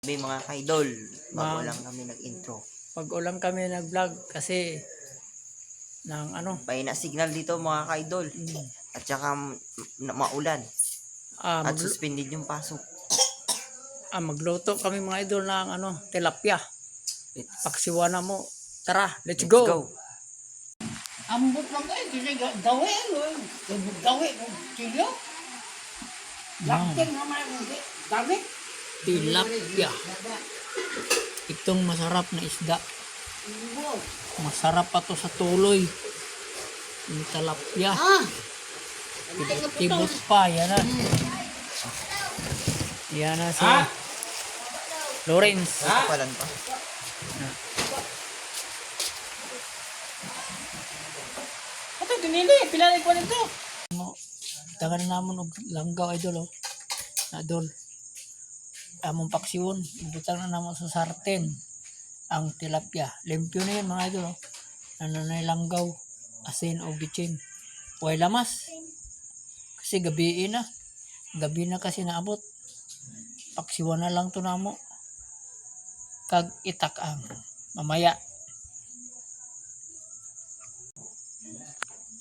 Mga kaidol, bago lang kami nag-intro. Pag-ulang kami nag-vlog kasi ng Mahina signal dito mga kaidol. At saka maulan. At suspended yung pasok. Magluto kami mga idol ng tilapia. Paksiwana mo. Tara, let's Go. go. Ambot lang kayo, kasi gawin mo. Gawin mo, silo. Lakting naman ang gamit. Tilapia. Itong masarap na isda. Masarap pa to sa tuloy. Yung tilapia. Tibot pa, yan na. Yan na si Lawrence. Kapalan pa. Ito, dinili, pilalay ko nito. Tagan namon og langgaw idol Idol. Among paksiwon, ibutang na namon sa sarten ang tilapia. Limpyo na yan mga idol. Nanay langgaw, asin o bitchin. Huwag lamas. Kasi gabi na. Gabi na kasi naabot. Paksiwan na lang to namo. Kag itak ang mamaya.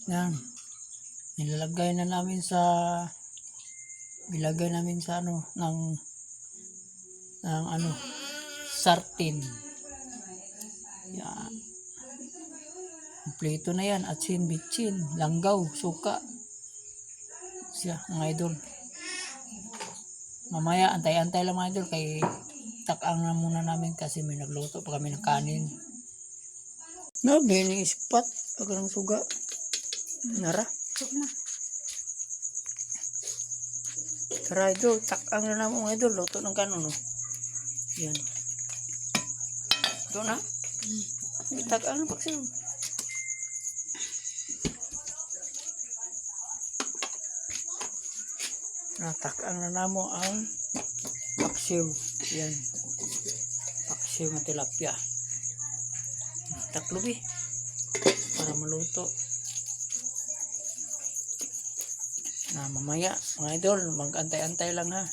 Yan. Nilagay namin sa sartin. Yan. Kompleto na yan. Atsin, bitchin, langgaw, suka. Siya, mga idol. Mamaya, antay-antay lang mga idol. Kay takang na muna namin kasi may nagluto pa kami ng kanin. Bini ispat. Pagkarang suga. Nara. Tara idol, takang na naman mga idol. Luto ng kanon. Yan. Ito na. Takang na paksiw. Takang na namo ang paksiw. Yan. Paksiw ng tilapia. Taklubi. Para maluto. Mamaya mga idol, mag-antay-antay lang ha.